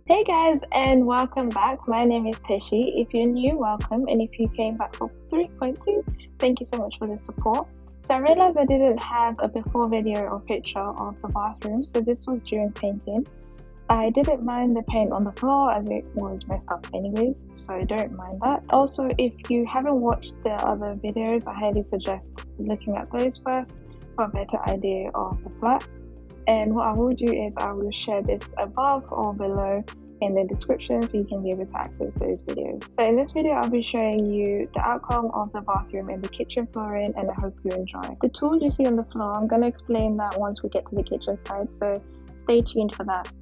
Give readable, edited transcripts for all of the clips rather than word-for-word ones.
Hey guys, and welcome back. My name is Teshi. If you're new, welcome. And if you came back for 3.2, thank you so much for the support. So I realized I didn't have a before video or picture of the bathroom, so this was during painting. I didn't mind the paint on the floor as it was messed up anyways, so don't mind that. Also, if you haven't watched the other videos, I highly suggest looking at those first for a better idea of the flat. And what I will do is I will share this above or below in the description so you can be able to access those videos. So in this video, I'll be showing you the outcome of the bathroom and the kitchen flooring, and I hope you enjoy. The tools you see on the floor, I'm going to explain that once we get to the kitchen side, so stay tuned for that.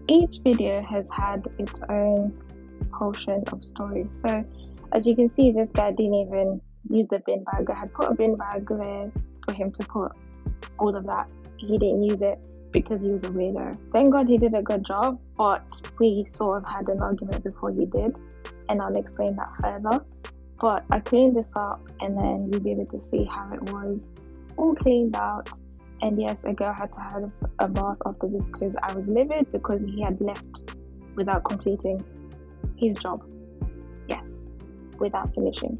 Each video has had its own portion of story. So as you can see, this guy didn't even use the bin bag. I had put a bin bag there for him to put all of that. He didn't use it because he was a weirdo. Thank God he did a good job, but we sort of had an argument before he did, and I'll explain that further. But I cleaned this up, and then you'll be able to see how it was all cleaned out. And yes, a girl had to have a bath after this because I was livid because he had left without completing his job. Yes, without finishing.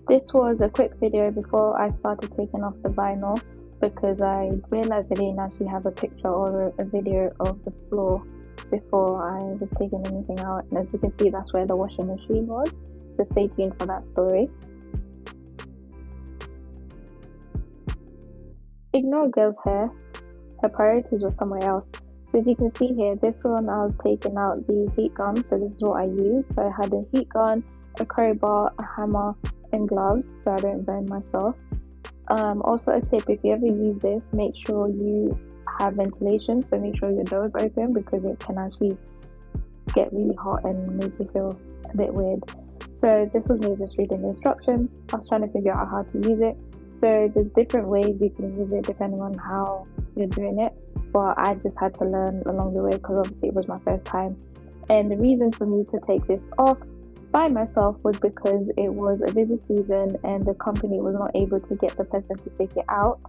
This was a quick video before I started taking off the vinyl because I realized I didn't actually have a picture or a video of the floor before I was taking anything out. And as you can see, that's where the washing machine was. So stay tuned for that story. Ignore girl's hair. Her priorities were somewhere else. So as you can see here, this one I was taking out the heat gun. So this is what I used. So I had a heat gun, a crowbar, a hammer, and gloves so I don't burn myself. Also a tip, if you ever use this, make sure you have ventilation, so make sure your door is open because it can actually get really hot and make you feel a bit weird. So this was me just reading the instructions. I was trying to figure out how to use it. So there's different ways you can use it depending on how you're doing it, but I just had to learn along the way because obviously it was my first time. And the reason for me to take this off by myself was because it was a busy season and the company was not able to get the person to take it out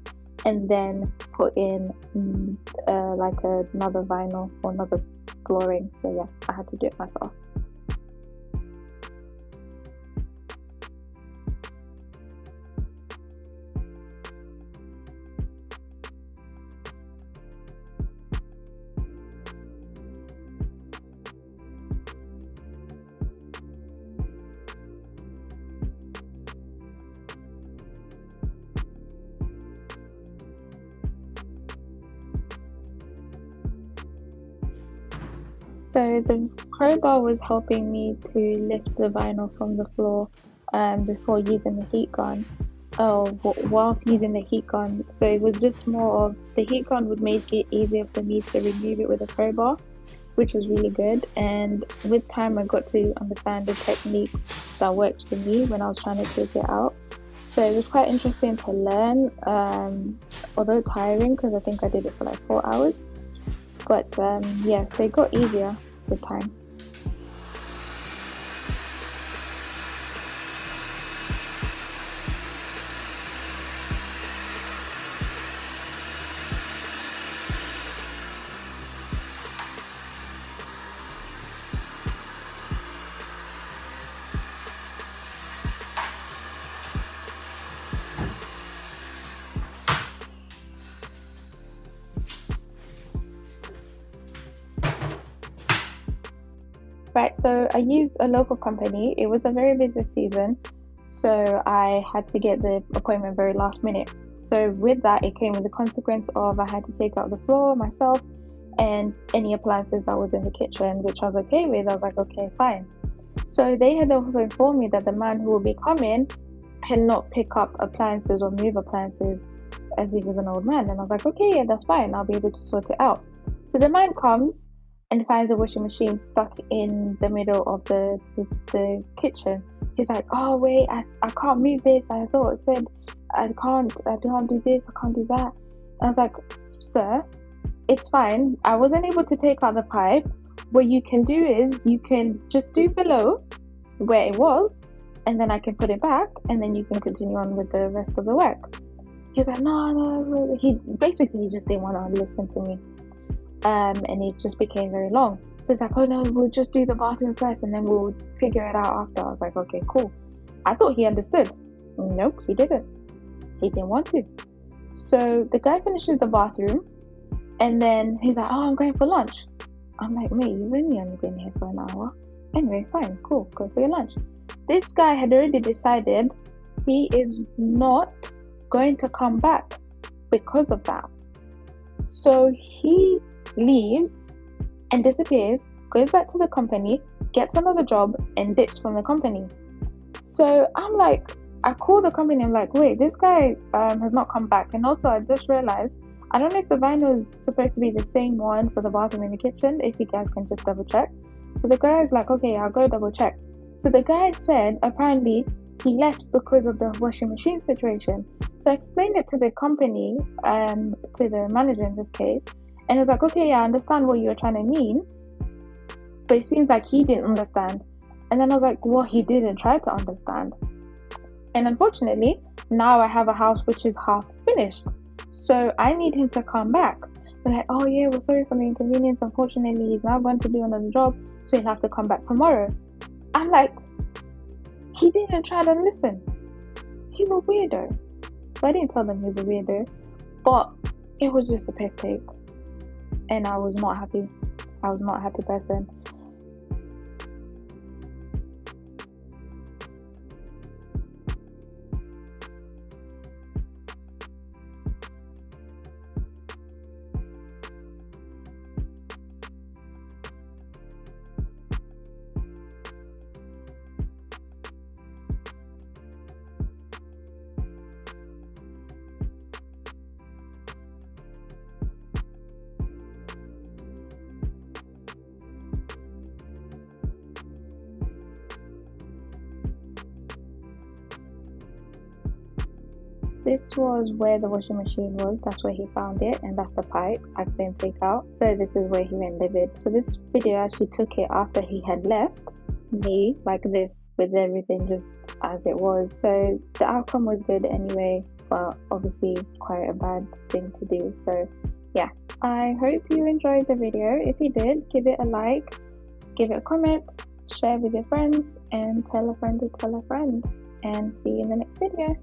and then put in like another vinyl or another flooring. So yeah, I had to do it myself. So the crowbar was helping me to lift the vinyl from the floor before using the heat gun. Whilst using the heat gun, so it was just more of the heat gun would make it easier for me to remove it with a crowbar, which was really good. And with time, I got to understand the technique that worked for me when I was trying to take it out. So it was quite interesting to learn, although tiring because I think I did it for like 4 hours. But yeah, so it got easier with time. Right, so I used a local company. It was a very busy season, so I had to get the appointment very last minute. So with that, it came with the consequence of I had to take out the floor myself and any appliances that was in the kitchen, which I was okay with. I was like, okay, fine. So they had also informed me that the man who will be coming cannot pick up appliances or move appliances as he was an old man. And I was like, okay, yeah, that's fine. I'll be able to sort it out. So the man comes and finds the washing machine stuck in the middle of the kitchen. He's like, oh wait, I can't move this. I thought it said I can't do this, I can't do that. And I was like, sir, it's fine. I wasn't able to take out the pipe. What you can do is you can just do below where it was, and then I can put it back, and then you can continue on with the rest of the work. He was like, no. He just didn't want to listen to me. And it just became very long. So it's like, oh no, we'll just do the bathroom first and then we'll figure it out after. I was like, okay, cool. I thought he understood. Nope, he didn't. He didn't want to. So the guy finishes the bathroom and then he's like, oh, I'm going for lunch. I'm like, mate, you've only been here for an hour. Anyway, fine, cool, go for your lunch. This guy had already decided he is not going to come back because of that. So he leaves and disappears, goes back to the company, gets another job and dips from the company. So I'm like, I call the company, I'm like, wait, this guy has not come back. And also I just realized, I don't know if the vinyl is supposed to be the same one for the bathroom and the kitchen, if you guys can just double check. So the guy is like, okay, I'll go double check. So the guy said apparently he left because of the washing machine situation. So I explained it to the company, to the manager in this case, and it's like, okay, yeah, I understand what you're trying to mean, but it seems like he didn't understand. And then I was like, well, he didn't try to understand. And unfortunately, now I have a house which is half finished. So I need him to come back. They're like, oh yeah, we're sorry for the inconvenience. Unfortunately, he's now going to do another job, so he'll have to come back tomorrow. I'm like, he didn't try to listen. He's a weirdo. So I didn't tell them he was a weirdo, but it was just a piss take. And I was not happy. I was not a happy person. This was where the washing machine was. That's where he found it, and that's the pipe I couldn't take out. So this is where he went livid. So this video actually took it after he had left me like this, with everything just as it was. So the outcome was good anyway, but obviously quite a bad thing to do. So yeah, I hope you enjoyed the video. If you did, give it a like, give it a comment, share with your friends, and tell a friend to tell a friend. And see you in the next video.